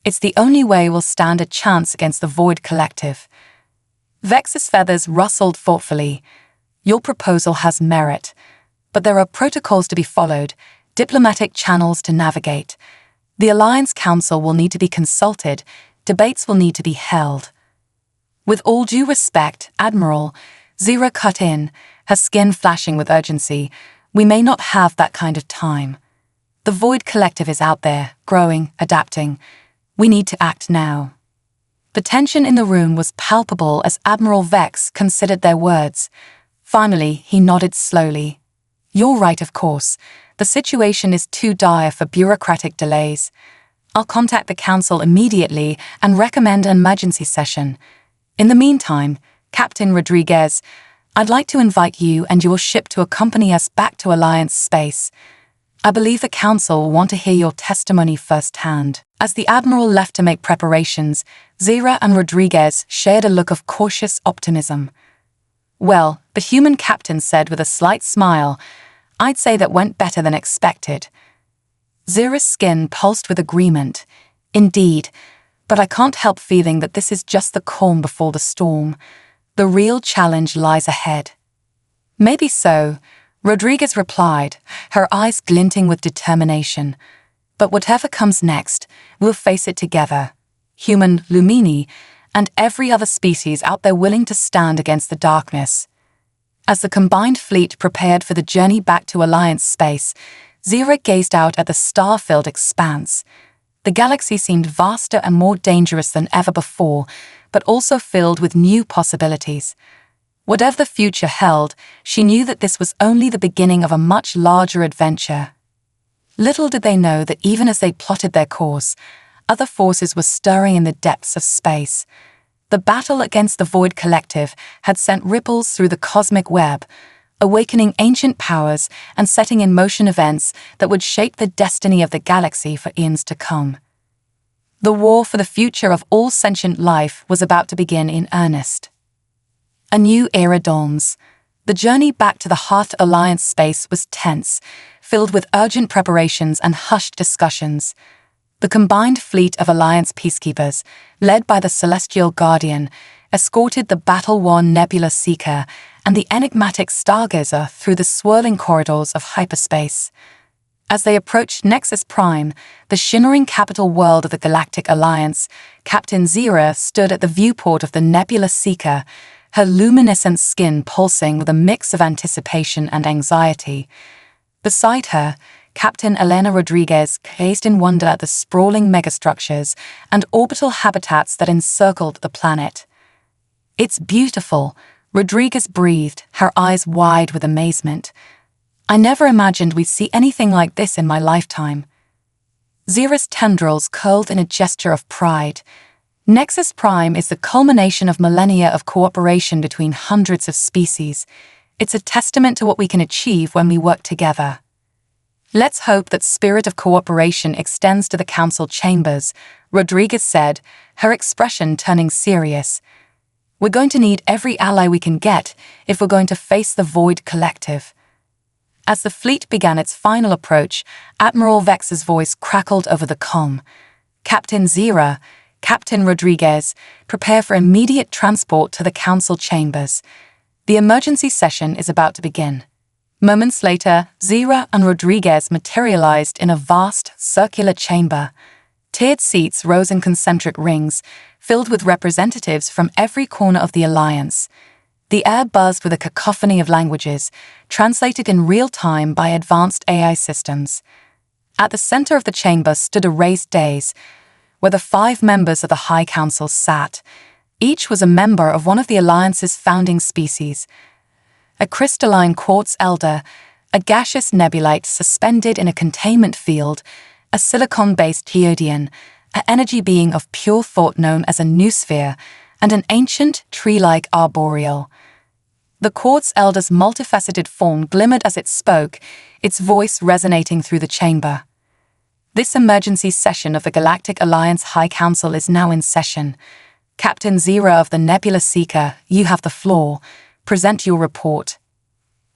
It's the only way we'll stand a chance against the Void Collective." Vex's feathers rustled thoughtfully. "Your proposal has merit, but there are protocols to be followed, diplomatic channels to navigate. The Alliance Council will need to be consulted, debates will need to be held." "With all due respect, Admiral," Zira cut in, her skin flashing with urgency, "we may not have that kind of time. The Void Collective is out there, growing, adapting. We need to act now." The tension in the room was palpable as Admiral Vex considered their words. Finally, he nodded slowly. "You're right, of course. The situation is too dire for bureaucratic delays. I'll contact the Council immediately and recommend an emergency session. In the meantime, Captain Rodriguez, I'd like to invite you and your ship to accompany us back to Alliance space. I believe the Council will want to hear your testimony firsthand." As the Admiral left to make preparations, Zira and Rodriguez shared a look of cautious optimism. "Well," the human captain said with a slight smile, "I'd say that went better than expected." Zira's skin pulsed with agreement. "Indeed, but I can't help feeling that this is just the calm before the storm. The real challenge lies ahead." "Maybe so," Rodriguez replied, her eyes glinting with determination. "But whatever comes next, we'll face it together. Human, Lumini, and every other species out there willing to stand against the darkness." As the combined fleet prepared for the journey back to Alliance space, Zira gazed out at the star-filled expanse. The galaxy seemed vaster and more dangerous than ever before, but also filled with new possibilities. Whatever the future held, she knew that this was only the beginning of a much larger adventure. Little did they know that even as they plotted their course, other forces were stirring in the depths of space. The battle against the Void Collective had sent ripples through the cosmic web, awakening ancient powers and setting in motion events that would shape the destiny of the galaxy for eons to come. The war for the future of all sentient life was about to begin in earnest. A new era dawns. The journey back to the Heart Alliance space was tense, filled with urgent preparations and hushed discussions. The combined fleet of Alliance peacekeepers, led by the Celestial Guardian, escorted the battle-worn Nebula Seeker and the enigmatic Stargazer through the swirling corridors of hyperspace. As they approached Nexus Prime, the shimmering capital world of the Galactic Alliance, Captain Zira stood at the viewport of the Nebula Seeker, her luminescent skin pulsing with a mix of anticipation and anxiety. Beside her, Captain Elena Rodriguez gazed in wonder at the sprawling megastructures and orbital habitats that encircled the planet. "It's beautiful," Rodriguez breathed, her eyes wide with amazement. "I never imagined we'd see anything like this in my lifetime." Zira's tendrils curled in a gesture of pride. Nexus Prime is the culmination of millennia of cooperation between hundreds of species. It's a testament to what we can achieve when we work together. "Let's hope that spirit of cooperation extends to the council chambers," Rodriguez said, her expression turning serious. We're going to need every ally we can get if we're going to face the Void Collective. As the fleet began its final approach, Admiral Vex's voice crackled over the comm. Captain Zira, Captain Rodriguez, prepare for immediate transport to the council chambers. The emergency session is about to begin. Moments later, Zira and Rodriguez materialized in a vast, circular chamber. Tiered seats rose in concentric rings, filled with representatives from every corner of the Alliance. The air buzzed with a cacophony of languages, translated in real time by advanced AI systems. At the center of the chamber stood a raised dais, where the 5 members of the High Council sat. Each was a member of one of the Alliance's founding species. A crystalline quartz elder, a gaseous nebulite suspended in a containment field, a silicon-based Geodian, an energy being of pure thought known as a noosphere, and an ancient, tree-like arboreal. The quartz elder's multifaceted form glimmered as it spoke, its voice resonating through the chamber. This emergency session of the Galactic Alliance High Council is now in session. Captain Zira of the Nebula Seeker, you have the floor. Present your report.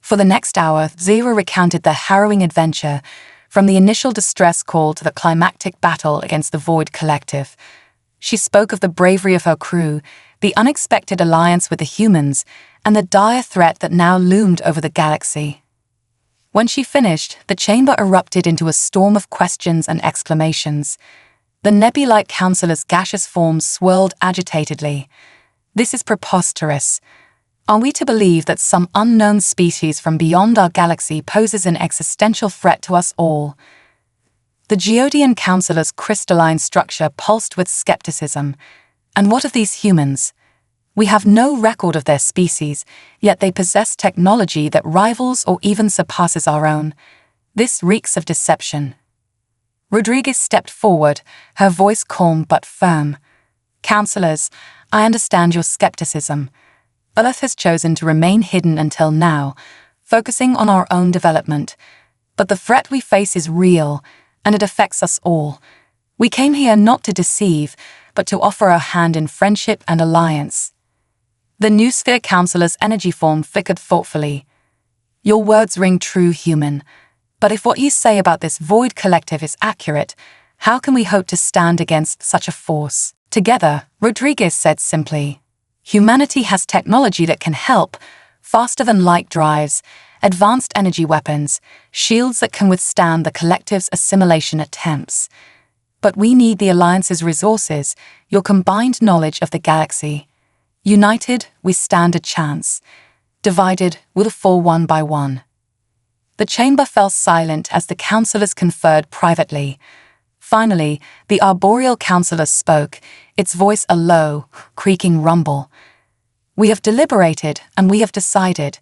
For the next hour, Zira recounted the harrowing adventure, from the initial distress call to the climactic battle against the Void Collective. She spoke of the bravery of her crew, the unexpected alliance with the humans, and the dire threat that now loomed over the galaxy. When she finished, the chamber erupted into a storm of questions and exclamations. The nebulite councillor's gaseous form swirled agitatedly. This is preposterous. Are we to believe that some unknown species from beyond our galaxy poses an existential threat to us all? The Geodian councillor's crystalline structure pulsed with skepticism. And what of these humans? We have no record of their species, yet they possess technology that rivals or even surpasses our own. This reeks of deception. Rodriguez stepped forward, her voice calm but firm. Councillors, I understand your skepticism. Earth has chosen to remain hidden until now, focusing on our own development. But the threat we face is real, and it affects us all. We came here not to deceive, but to offer our hand in friendship and alliance. The Noosphere Councillor's energy form flickered thoughtfully. Your words ring true, human. But if what you say about this Void Collective is accurate, how can we hope to stand against such a force? Together, Rodriguez said simply, humanity has technology that can help, faster-than-light drives, advanced energy weapons, shields that can withstand the Collective's assimilation attempts. But we need the Alliance's resources, your combined knowledge of the galaxy. United, we stand a chance. Divided, we'll fall one by one. The chamber fell silent as the councillors conferred privately. Finally, the arboreal councillor spoke, its voice a low, creaking rumble. We have deliberated, and we have decided.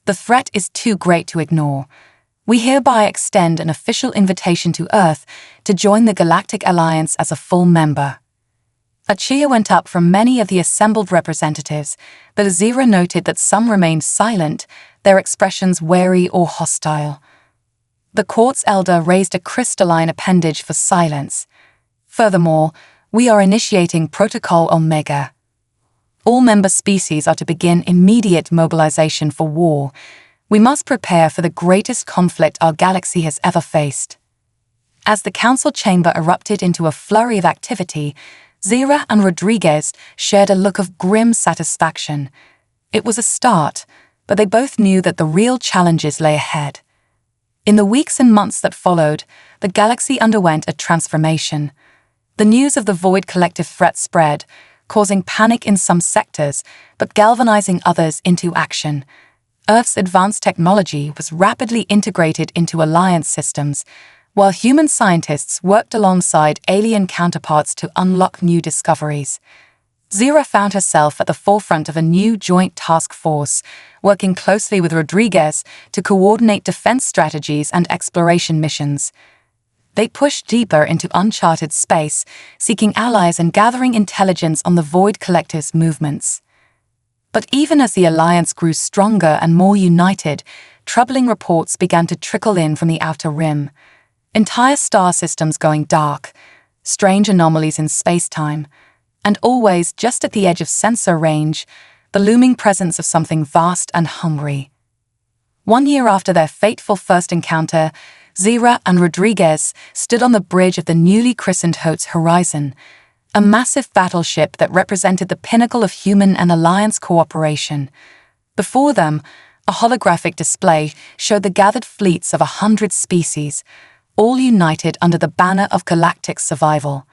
The threat is too great to ignore. We hereby extend an official invitation to Earth to join the Galactic Alliance as a full member. A cheer went up from many of the assembled representatives, but Zira noted that some remained silent, their expressions wary or hostile. The Quartz Elder raised a crystalline appendage for silence. Furthermore, we are initiating Protocol Omega. All member species are to begin immediate mobilization for war. We must prepare for the greatest conflict our galaxy has ever faced. As the council chamber erupted into a flurry of activity, Zira and Rodriguez shared a look of grim satisfaction. It was a start, but they both knew that the real challenges lay ahead. In the weeks and months that followed, the galaxy underwent a transformation. The news of the Void Collective threat spread, causing panic in some sectors, but galvanizing others into action. Earth's advanced technology was rapidly integrated into Alliance systems, while human scientists worked alongside alien counterparts to unlock new discoveries. Zira found herself at the forefront of a new joint task force, working closely with Rodriguez to coordinate defense strategies and exploration missions. They pushed deeper into uncharted space, seeking allies and gathering intelligence on the Void Collective's movements. But even as the Alliance grew stronger and more united, troubling reports began to trickle in from the Outer Rim. Entire star systems going dark, strange anomalies in space-time, and always just at the edge of sensor range, the looming presence of something vast and hungry. 1 year after their fateful first encounter, Zira and Rodriguez stood on the bridge of the newly christened HFY Horizon, a massive battleship that represented the pinnacle of human and alliance cooperation. Before them, a holographic display showed the gathered fleets of 100 species, all united under the banner of galactic survival.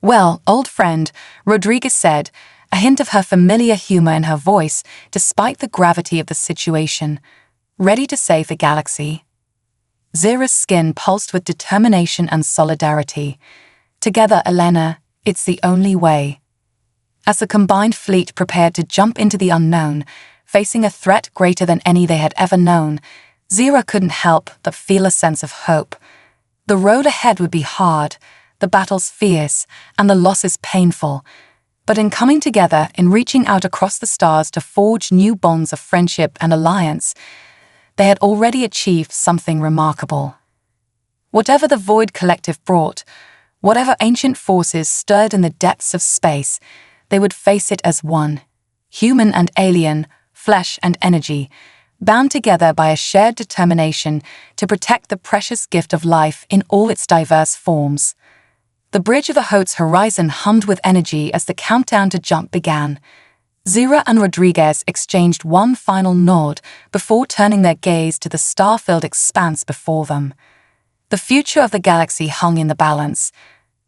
"Well, old friend," Rodriguez said, a hint of her familiar humor in her voice despite the gravity of the situation. "Ready to save the galaxy?" Zira's skin pulsed with determination and solidarity. "Together, Elena, it's the only way." As the combined fleet prepared to jump into the unknown, facing a threat greater than any they had ever known, Zira couldn't help but feel a sense of hope. The road ahead would be hard, the battles fierce, and the losses painful. But in coming together, in reaching out across the stars to forge new bonds of friendship and alliance, they had already achieved something remarkable. Whatever the Void Collective brought, whatever ancient forces stirred in the depths of space, they would face it as one, human and alien, flesh and energy, bound together by a shared determination to protect the precious gift of life in all its diverse forms. The bridge of the HFY Horizon hummed with energy as the countdown to jump began. Zira and Rodriguez exchanged one final nod before turning their gaze to the star-filled expanse before them. The future of the galaxy hung in the balance,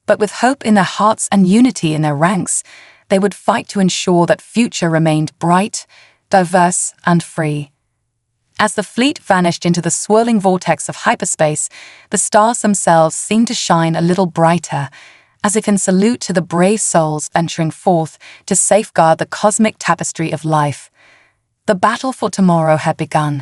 but with hope in their hearts and unity in their ranks, they would fight to ensure that future remained bright, diverse, and free. As the fleet vanished into the swirling vortex of hyperspace, the stars themselves seemed to shine a little brighter, as if in salute to the brave souls venturing forth to safeguard the cosmic tapestry of life. The battle for tomorrow had begun.